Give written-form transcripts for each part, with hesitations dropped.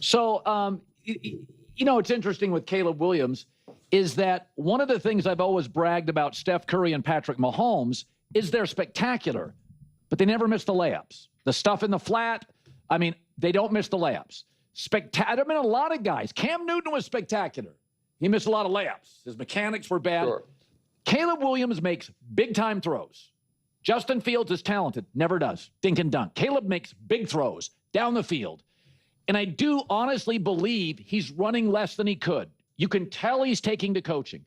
So, it's interesting with Caleb Williams is that one of the things I've always bragged about Steph Curry and Patrick Mahomes is they're spectacular, but they never miss the layups. The stuff in the flat, they don't miss the layups. A lot of guys. Cam Newton was spectacular. He missed a lot of layups. His mechanics were bad. Sure. Caleb Williams makes big-time throws. Justin Fields is talented. Never does. Dink and dunk. Caleb makes big throws down the field. And I do honestly believe he's running less than he could. You can tell he's taking to coaching.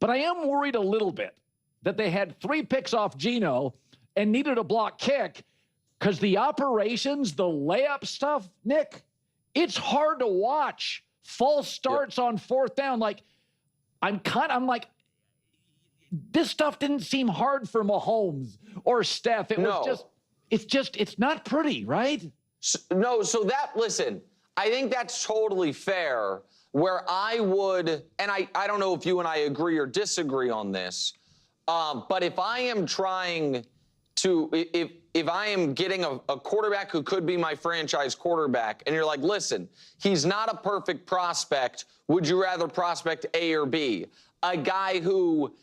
But I am worried a little bit that they had 3 picks off Geno and needed a block kick because the operations, the layup stuff, Nick, it's hard to watch. False starts on 4th down. I'm like, this stuff didn't seem hard for Mahomes or Steph. It's not pretty, right? Listen, I think that's totally fair. Where I would, and I don't know if you and I agree or disagree on this, but if I am trying to, if I am getting a quarterback who could be my franchise quarterback, and you're like, listen, he's not a perfect prospect, would you rather prospect A or B? A guy who,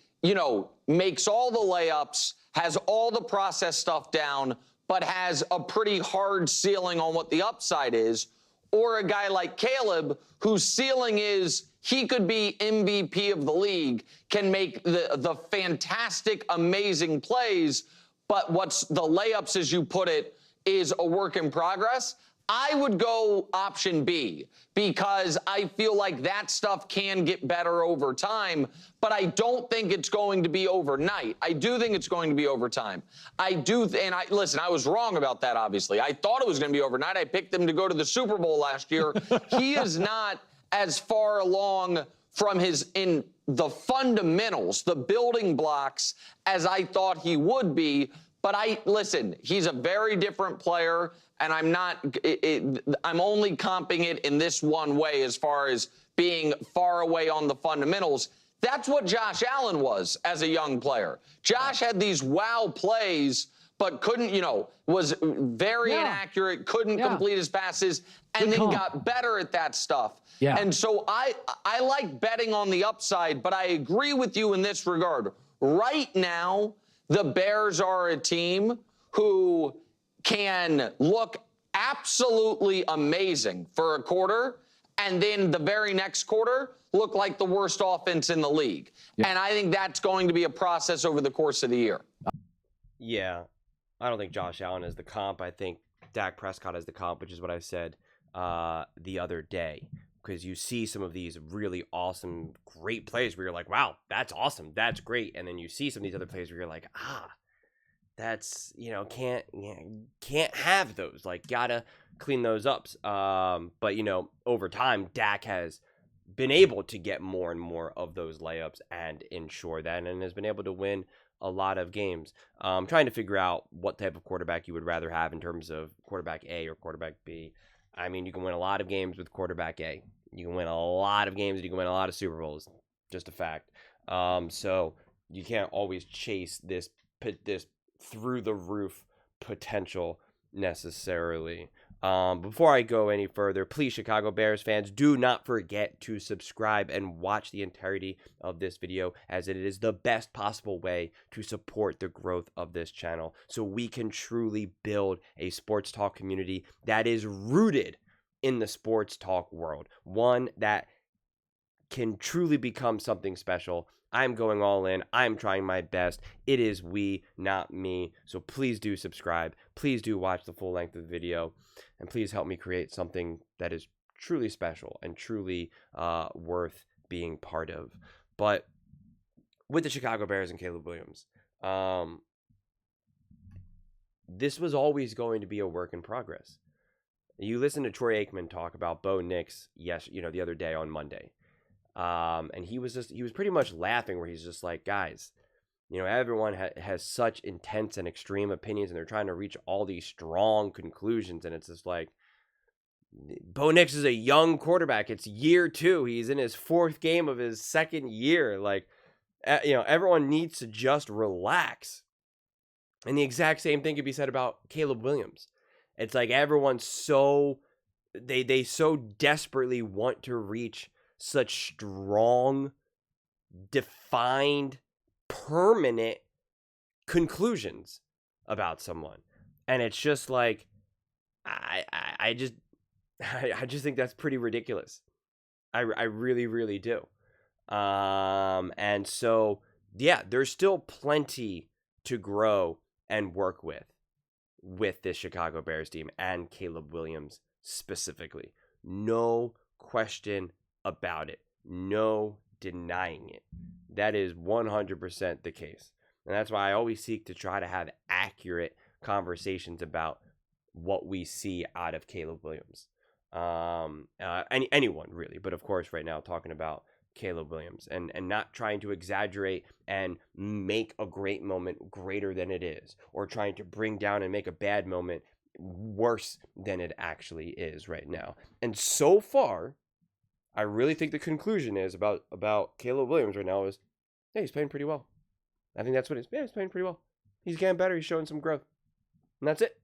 makes all the layups, has all the process stuff down, but has a pretty hard ceiling on what the upside is, or a guy like Caleb, whose ceiling is he could be MVP of the league, can make the fantastic, amazing plays, but what's the layups, as you put it, is a work in progress. I would go option B because I feel like that stuff can get better over time, but I don't think it's going to be overnight. I do think it's going to be over time. Listen, I was wrong about that, obviously. I thought it was going to be overnight. I picked them to go to the Super Bowl last year. He is not as far along from in the fundamentals, the building blocks, as I thought he would be. But listen, he's a very different player, and I'm only comping it in this one way as far as being far away on the fundamentals. That's what Josh Allen was as a young player. Josh had these wow plays, but couldn't, was very inaccurate, couldn't complete his passes, and then got better at that stuff. Yeah. And so I like betting on the upside, but I agree with you in this regard. Right now, the Bears are a team who can look absolutely amazing for a quarter, and then the very next quarter look like the worst offense in the league. Yeah. And I think that's going to be a process over the course of the year. Yeah, I don't think Josh Allen is the comp. I think Dak Prescott is the comp, which is what I said the other day. Because you see some of these really awesome, great plays where you're like, wow, that's awesome, that's great. And then you see some of these other plays where you're like, that's, can't have those. Like, gotta clean those up. But, over time, Dak has been able to get more and more of those layups and ensure that, and has been able to win a lot of games. Trying to figure out what type of quarterback you would rather have in terms of quarterback A or quarterback B. You can win a lot of games with quarterback A. You can win a lot of games and you can win a lot of Super Bowls. Just a fact. So you can't always chase this through the roof potential necessarily. Before I go any further, please, Chicago Bears fans, do not forget to subscribe and watch the entirety of this video, as it is the best possible way to support the growth of this channel so we can truly build a sports talk community that is rooted in the sports talk world, one that can truly become something special. I'm going all in. I'm trying my best. It is we, not me. So please do subscribe. Please do watch the full length of the video. And please help me create something that is truly special and truly worth being part of. But with the Chicago Bears and Caleb Williams, this was always going to be a work in progress. You listen to Troy Aikman talk about Bo Nix, the other day on Monday. And he was pretty much laughing, where he's just like, guys, everyone has such intense and extreme opinions, and they're trying to reach all these strong conclusions. And it's just like, Bo Nix is a young quarterback. It's year 2. He's in his 4th game of his 2nd year. Like, everyone needs to just relax. And the exact same thing could be said about Caleb Williams. It's like everyone's so they so desperately want to reach such strong, defined, permanent conclusions about someone. And it's just like, I just think that's pretty ridiculous. I really, really do. And so, yeah, there's still plenty to grow and work with this Chicago Bears team and Caleb Williams specifically. No question about it. No denying it. That is 100% the case. And that's why I always seek to try to have accurate conversations about what we see out of Caleb Williams. Anyone really, but of course right now talking about Caleb Williams and not trying to exaggerate and make a great moment greater than it is, or trying to bring down and make a bad moment worse than it actually is right now. And so far, I really think the conclusion is about Caleb Williams right now is, hey, he's playing pretty well. I think that's what it is. Yeah, he's playing pretty well. He's getting better. He's showing some growth. And that's it.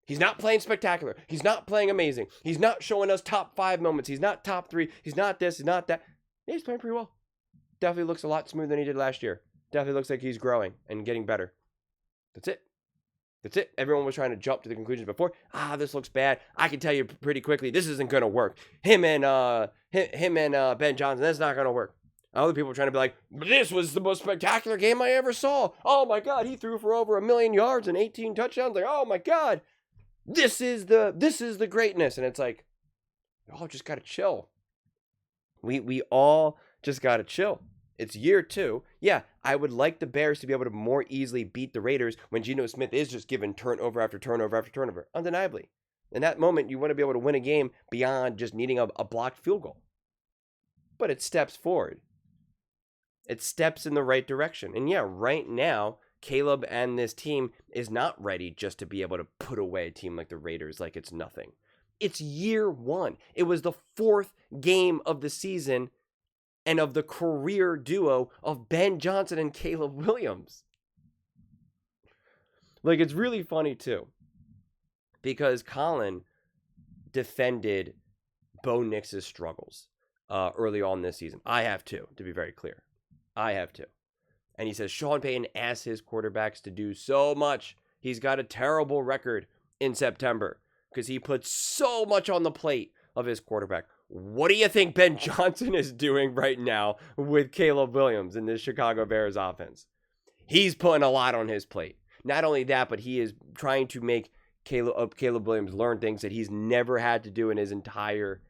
He's not playing spectacular. He's not playing amazing. He's not showing us top 5 moments. He's not top 3. He's not this. He's not that. Yeah, he's playing pretty well. Definitely looks a lot smoother than he did last year. Definitely looks like he's growing and getting better. That's it. That's it. Everyone was trying to jump to the conclusions before. This looks bad. I can tell you pretty quickly, this isn't going to work. Him and Ben Johnson, that's not going to work. Other people are trying to be like, this was the most spectacular game I ever saw. Oh my God, he threw for over 1 million yards and 18 touchdowns. Like, oh my God, this is the greatness. And it's like, you all just gotta chill. We all just gotta chill. It's year 2. Yeah, I would like the Bears to be able to more easily beat the Raiders when Geno Smith is just given turnover after turnover after turnover, undeniably. In that moment, you want to be able to win a game beyond just needing a blocked field goal. But it steps forward. It steps in the right direction. And yeah, right now, Caleb and this team is not ready just to be able to put away a team like the Raiders like it's nothing. It's year 1. It was the 4th game of the season and of the career duo of Ben Johnson and Caleb Williams. Like, it's really funny, too, because Colin defended Bo Nix's struggles early on this season. I have too, to be very clear. I have too. And he says Sean Payton asks his quarterbacks to do so much. He's got a terrible record in September because he puts so much on the plate of his quarterback. What do you think Ben Johnson is doing right now with Caleb Williams in this Chicago Bears offense? He's putting a lot on his plate. Not only that, but he is trying to make Caleb Williams learn things that he's never had to do in his entire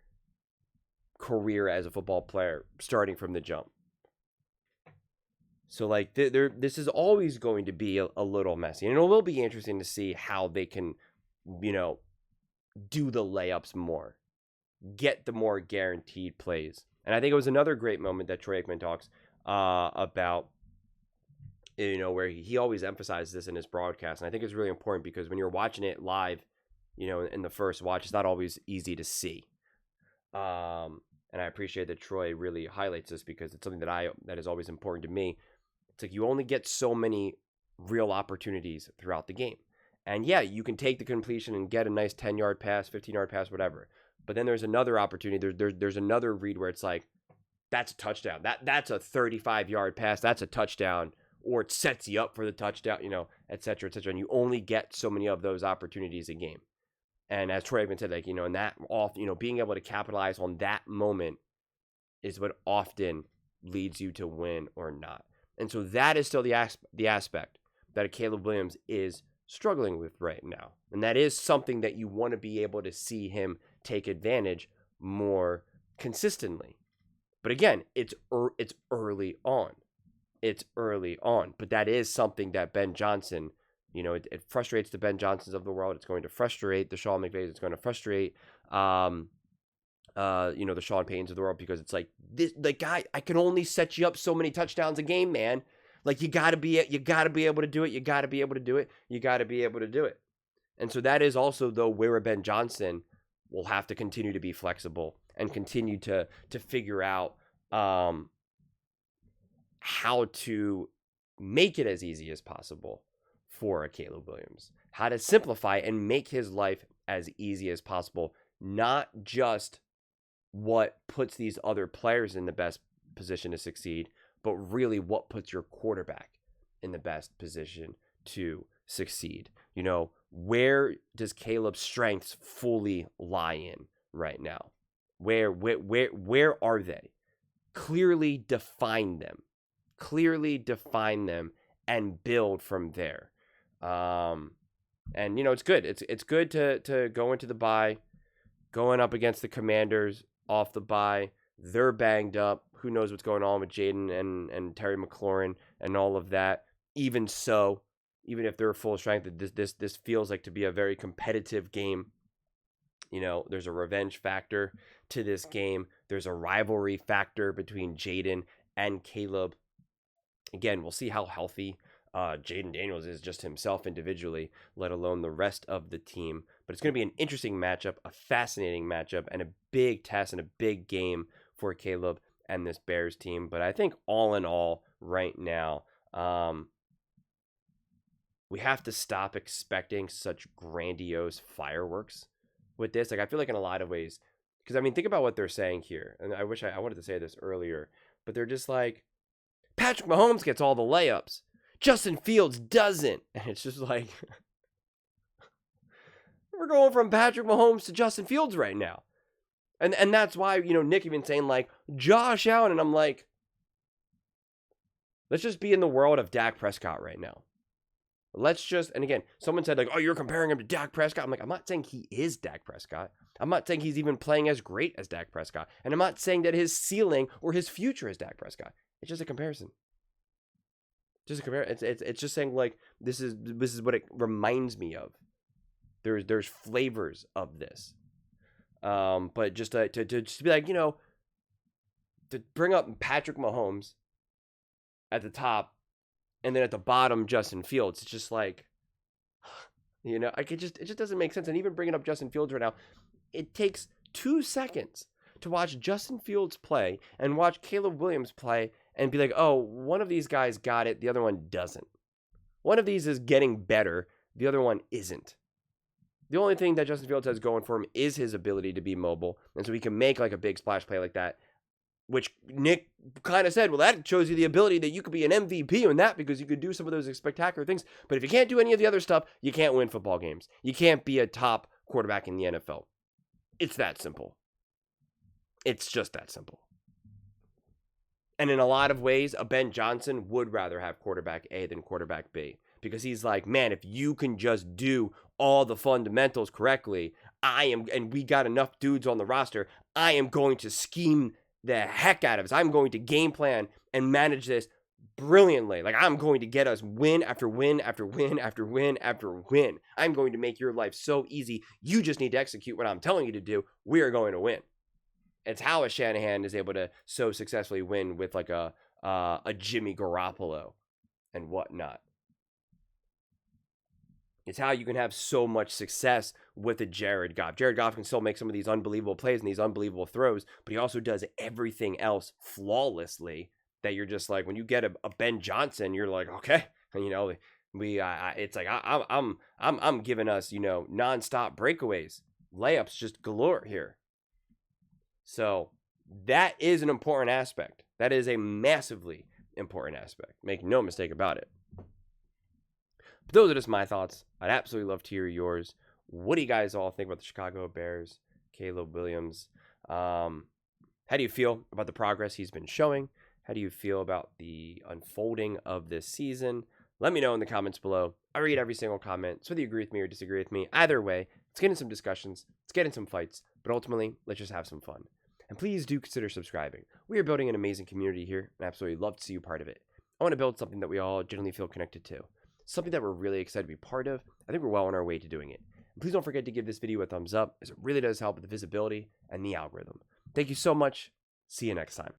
career as a football player, starting from the jump. So, like, this is always going to be a little messy. And it will be interesting to see how they can, do the layups more. Get the more guaranteed plays. And I think it was another great moment that Troy Aikman talks about, where he always emphasizes this in his broadcast. And I think it's really important because when you're watching it live, in the first watch, it's not always easy to see. And I appreciate that Troy really highlights this because it's something that is always important to me. It's like you only get so many real opportunities throughout the game. And yeah, you can take the completion and get a nice 10-yard pass, 15-yard pass, whatever. But then there's another opportunity. There's another read where it's like, that's a touchdown. That's a 35-yard pass. That's a touchdown. Or it sets you up for the touchdown, et cetera, et cetera. And you only get so many of those opportunities a game. And as Troy Aikman said, like, and that off, being able to capitalize on that moment is what often leads you to win or not. And so that is still the aspect that a Caleb Williams is struggling with right now. And that is something that you want to be able to see him take advantage more consistently. But again, it's early on. It's early on. But that is something that Ben Johnson, it frustrates the Ben Johnsons of the world. It's going to frustrate the Sean McVays. It's going to frustrate the Sean Paytons of the world, because it's like, this, the guy, I can only set you up so many touchdowns a game, man. Like, you gotta be able to do it. You gotta be able to do it. You gotta be able to do it. And so that is also, though, where Ben Johnson will have to continue to be flexible and continue to figure out how to make it as easy as possible for a Caleb Williams, how to simplify and make his life as easy as possible, not just what puts these other players in the best position to succeed, but really what puts your quarterback in the best position to succeed. You know, where does Caleb's strengths fully lie in right now? Where are they? Clearly define them. Clearly define them and build from there. And you know, it's good. It's good to go into the bye, going up against the Commanders off the bye. They're banged up. Who knows what's going on with Jaden and Terry McLaurin and all of that. Even so, even if they're full strength, this feels like to be a very competitive game. You know, there's a revenge factor to this game. There's a rivalry factor between Jaden and Caleb. Again, we'll see how healthy Jaden Daniels is just himself individually, let alone the rest of the team. But it's going to be an interesting matchup, a fascinating matchup, and a big test and a big game for Caleb and this Bears team. But I think all in all, right now, we have to stop expecting such grandiose fireworks with this. Like, I feel like in a lot of ways, because I mean, think about what they're saying here. And I wish I wanted to say this earlier, but they're just like, Patrick Mahomes gets all the layups, Justin Fields doesn't. And it's just like, we're going from Patrick Mahomes to Justin Fields right now. And that's why, you know, Nick even saying like Josh Allen, and I'm like, let's just be in the world of Dak Prescott right now. Let's just, and again, someone said like, oh, you're comparing him to Dak Prescott. I'm like, I'm not saying he is Dak Prescott. I'm not saying he's even playing as great as Dak Prescott. And I'm not saying that his ceiling or his future is Dak Prescott. It's just a comparison. Just a comparison. It's just saying like, this is what it reminds me of. There's flavors of this. But just to just be like, you know, to bring up Patrick Mahomes at the top, and then at the bottom, Justin Fields. It's just like, you know, it just doesn't make sense. And even bringing up Justin Fields right now, it takes 2 seconds to watch Justin Fields play and watch Caleb Williams play and be like, oh, one of these guys got it, the other one doesn't. One of these is getting better, the other one isn't. The only thing that Justin Fields has going for him is his ability to be mobile, and so he can make like a big splash play like that. Which Nick kind of said, well, that shows you the ability that you could be an MVP in that because you could do some of those spectacular things. But if you can't do any of the other stuff, you can't win football games. You can't be a top quarterback in the NFL. It's that simple. It's just that simple. And in a lot of ways, a Ben Johnson would rather have quarterback A than quarterback B. Because he's like, man, if you can just do all the fundamentals correctly, and we got enough dudes on the roster, I am going to scheme the heck out of us. I'm going to game plan and manage this brilliantly. Like, I'm going to get us win after win after win after win after win. I'm going to make your life so easy. You just need to execute what I'm telling you to do. We are going to win. It's how a Shanahan is able to so successfully win with like a Jimmy Garoppolo and whatnot. It's how you can have so much success with a Jared Goff. Jared Goff can still make some of these unbelievable plays and these unbelievable throws, but he also does everything else flawlessly that you're just like, when you get a Ben Johnson, you're like, okay, you know, it's like, I'm giving us, you know, nonstop breakaways, layups just galore here. So that is an important aspect. That is a massively important aspect. Make no mistake about it. But those are just my thoughts. I'd absolutely love to hear yours. What do you guys all think about the Chicago Bears, Caleb Williams? How do you feel about the progress he's been showing? How do you feel about the unfolding of this season? Let me know in the comments below. I read every single comment, so whether you agree with me or disagree with me, either way, let's get in some discussions, let's get in some fights, but ultimately, let's just have some fun. And please do consider subscribing. We are building an amazing community here, and I absolutely love to see you part of it. I want to build something that we all genuinely feel connected to. Something that we're really excited to be part of. I think we're well on our way to doing it. And please don't forget to give this video a thumbs up, as it really does help with the visibility and the algorithm. Thank you so much. See you next time.